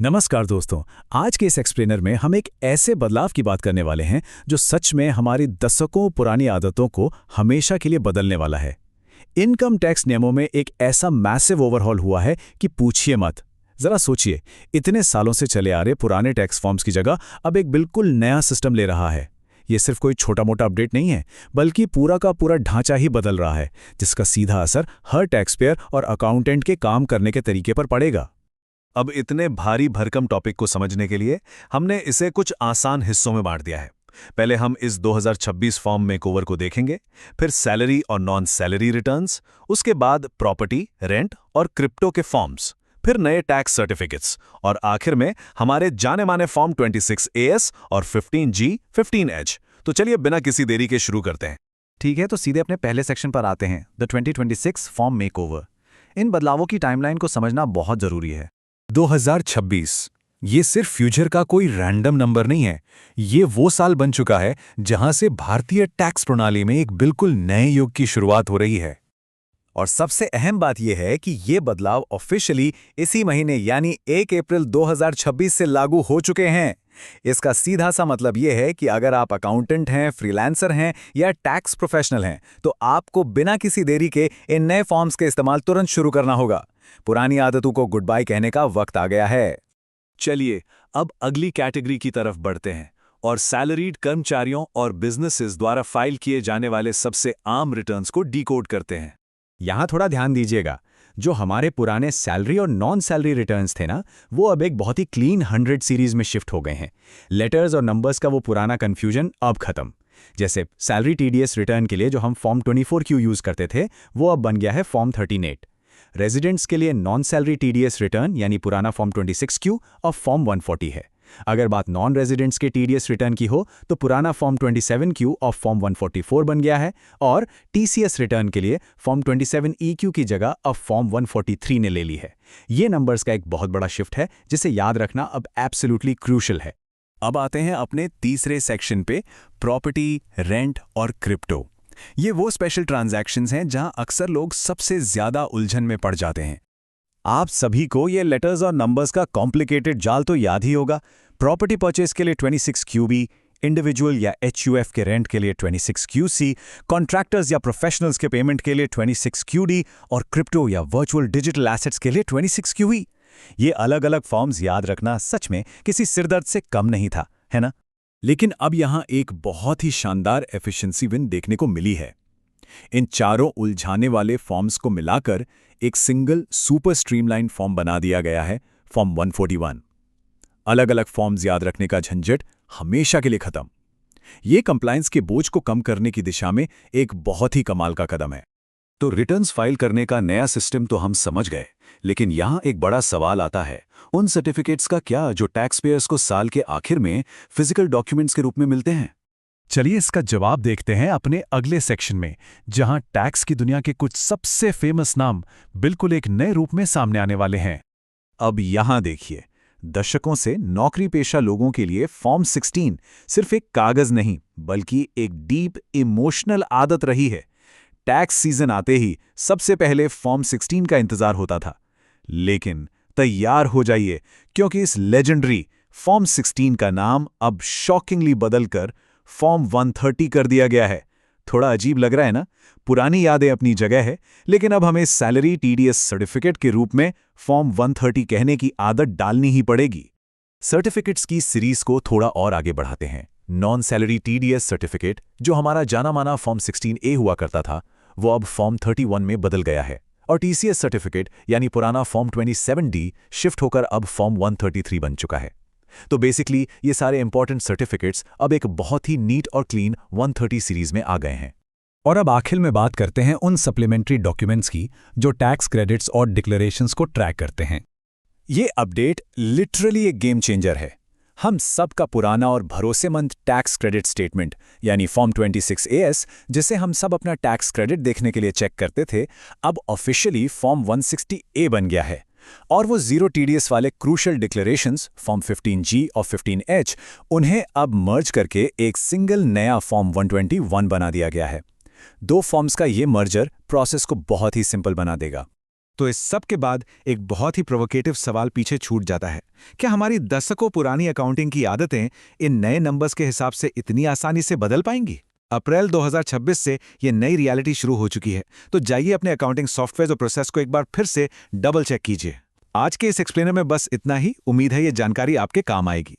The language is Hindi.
नमस्कार दोस्तों। आज के इस एक्सप्लेनर में हम एक ऐसे बदलाव की बात करने वाले हैं जो सच में हमारी दशकों पुरानी आदतों को हमेशा के लिए बदलने वाला है। इनकम टैक्स नियमों में एक ऐसा मैसिव ओवरहॉल हुआ है कि पूछिए मत। जरा सोचिए, इतने सालों से चले आ रहे पुराने टैक्स फॉर्म्स की जगह अब एक बिल्कुल नया सिस्टम ले रहा है। ये सिर्फ कोई छोटा मोटा अपडेट नहीं है, बल्कि पूरा का पूरा ढांचा ही बदल रहा है, जिसका सीधा असर हर टैक्स पेयर और अकाउंटेंट के काम करने के तरीके पर पड़ेगा। अब इतने भारी भरकम टॉपिक को समझने के लिए हमने इसे कुछ आसान हिस्सों में बांट दिया है। पहले हम इस 2026 फॉर्म मेकओवर को देखेंगे, फिर सैलरी और नॉन सैलरी रिटर्न्स, उसके बाद प्रॉपर्टी, रेंट और क्रिप्टो के फॉर्म्स, फिर नए टैक्स सर्टिफिकेट्स और आखिर में हमारे जाने माने फॉर्म 26AS और 15G, 15H। तो चलिए बिना किसी देरी के शुरू करते हैं। ठीक है, तो सीधे अपने पहले सेक्शन पर आते हैं, द 2026 फॉर्म मेकओवर। इन बदलावों की टाइमलाइन को समझना बहुत जरूरी है। 2026 ये सिर्फ फ्यूचर का कोई रैंडम नंबर नहीं है। ये वो साल बन चुका है जहां से भारतीय टैक्स प्रणाली में एक बिल्कुल नए युग की शुरुआत हो रही है। और सबसे अहम बात यह है कि ये बदलाव ऑफिशियली इसी महीने यानी 1 अप्रैल 2026 से लागू हो चुके हैं। इसका सीधा सा मतलब यह है कि अगर आप अकाउंटेंट हैं, फ्रीलांसर हैं या टैक्स प्रोफेशनल हैं, तो आपको बिना किसी देरी के इन नए फॉर्म्स के इस्तेमाल तुरंत शुरू करना होगा। पुरानी आदतों को गुड बाय कहने का वक्त आ गया है। चलिए अब अगली कैटेगरी की तरफ बढ़ते हैं और सैलरीड कर्मचारियों और बिजनेसेस द्वारा फाइल किए जाने वाले सबसे आम रिटर्न्स को डिकोड करते हैं। यहाँ थोड़ा ध्यान दीजिएगा, जो हमारे पुराने सैलरी और नॉन सैलरी रिटर्न्स थे ना, वो अब एक बहुत ही क्लीन 100 सीरीज में शिफ्ट हो गए हैं। लेटर्स और नंबर्स का वो पुराना कन्फ्यूजन अब खत्म। जैसे सैलरी टीडीएस रिटर्न के लिए जो हम फॉर्म 24Q यूज करते थे, वो अब बन गया है फॉर्म 13A। रेजिडेंट्स के लिए नॉन सैलरी टीडीएस रिटर्न यानी पुराना फॉर्म 26Q और फॉर्म 140 है। अगर बात नॉन रेजिडेंट्स के टीडीएस रिटर्न की हो तो पुराना फॉर्म 27Q और फॉर्म 144 बन गया है, और टीसीएस रिटर्न के लिए फॉर्म 27EQ की जगह अब फॉर्म 143 ने ले ली है। ये नंबर्स का एक बहुत बड़ा शिफ्ट है जिसे याद रखना अब एब्सोल्युटली क्रूशल है। अब आते हैं अपने तीसरे सेक्शन पे, प्रॉपर्टी, रेंट और क्रिप्टो। ये वो स्पेशल ट्रांजैक्शंस हैं जहां अक्सर लोग सबसे ज्यादा उलझन में पड़ जाते हैं। आप सभी को ये लेटर्स और नंबर्स का कॉम्प्लिकेटेड जाल तो याद ही होगा। प्रॉपर्टी परचेज के लिए 26QB, इंडिविजुअल या HUF के रेंट के लिए 26QC, कॉन्ट्रैक्टर्स या प्रोफेशनल्स के पेमेंट के लिए 26QD और क्रिप्टो या वर्चुअल डिजिटल एसेट्स के लिए 26QE। ये अलग अलग फॉर्म्स याद रखना सच में किसी सिरदर्द से कम नहीं था, है ना? लेकिन अब यहां एक बहुत ही शानदार एफिशिएंसी विन देखने को मिली है। इन चारों उलझाने वाले फॉर्म्स को मिलाकर एक सिंगल सुपर स्ट्रीमलाइन फॉर्म बना दिया गया है, फॉर्म 141। अलग अलग फॉर्म्स याद रखने का झंझट हमेशा के लिए खत्म। ये कंप्लायंस के बोझ को कम करने की दिशा में एक बहुत ही कमाल का कदम है। तो रिटर्न्स फाइल करने का नया सिस्टम तो हम समझ गए, लेकिन यहां एक बड़ा सवाल आता है, उन सर्टिफिकेट्स का क्या जो टैक्स पेयर्स को साल के आखिर में फिजिकल डॉक्यूमेंट्स के रूप में मिलते हैं? चलिए इसका जवाब देखते हैं अपने अगले सेक्शन में, जहां टैक्स की दुनिया के कुछ सबसे फेमस नाम बिल्कुल एक नए रूप में सामने आने वाले हैं। अब यहां देखिए, दशकों से नौकरी पेशा लोगों के लिए फॉर्म 16 सिर्फ एक कागज नहीं, बल्कि एक डीप इमोशनल आदत रही है। टैक्स सीजन आते ही सबसे पहले फॉर्म 16 का इंतजार होता था। लेकिन तैयार हो जाइए, क्योंकि इस लेजेंडरी फॉर्म 16 का नाम अब शॉकिंगली बदलकर फॉर्म 130 कर दिया गया है। थोड़ा अजीब लग रहा है ना? पुरानी यादें अपनी जगह है, लेकिन अब हमें सैलरी टीडीएस सर्टिफिकेट के रूप में फॉर्म 130 कहने की आदत डालनी ही पड़ेगी। सर्टिफिकेट्स की सीरीज को थोड़ा और आगे बढ़ाते हैं। नॉन सैलरी टीडीएस सर्टिफिकेट, जो हमारा जाना माना फॉर्म 16A हुआ करता था, वो अब फॉर्म 31 में बदल गया है। और टीसीएस सर्टिफिकेट यानी पुराना फॉर्म 27D शिफ्ट होकर अब फॉर्म 133 बन चुका है। तो बेसिकली ये सारे इंपॉर्टेंट सर्टिफिकेट्स अब एक बहुत ही नीट और क्लीन 130 सीरीज में आ गए हैं। और अब आखिर में बात करते हैं उन सप्लीमेंट्री डॉक्यूमेंट्स की जो टैक्स क्रेडिट्स और डिक्लेरेशंस को ट्रैक करते हैं। ये अपडेट लिटरली एक गेम चेंजर है। हम सबका पुराना और भरोसेमंद टैक्स क्रेडिट स्टेटमेंट यानी फॉर्म 26AS, जिसे हम सब अपना टैक्स क्रेडिट देखने के लिए चेक करते थे, अब ऑफिशियली फॉर्म 160A बन गया है। और वो जीरो टीडीएस वाले क्रूशल डिक्लेरेशंस फॉर्म 15G और 15H, उन्हें अब मर्ज करके एक सिंगल नया फॉर्म 121 बना दिया गया है। दो फॉर्म्स का ये मर्जर प्रोसेस को बहुत ही सिंपल बना देगा। तो इस सब के बाद एक बहुत ही प्रोवोकेटिव सवाल पीछे छूट जाता है। क्या हमारी दशकों पुरानी अकाउंटिंग की आदतें इन नए नंबर्स के हिसाब से इतनी आसानी से बदल पाएंगी? अप्रैल 2026 से ये नई रियलिटी शुरू हो चुकी है, तो जाइए अपने अकाउंटिंग सॉफ्टवेयर और प्रोसेस को एक बार फिर से डबल चेक कीजिए। आज के इस एक्सप्लेनर में बस इतना ही। उम्मीद है ये जानकारी आपके काम आएगी।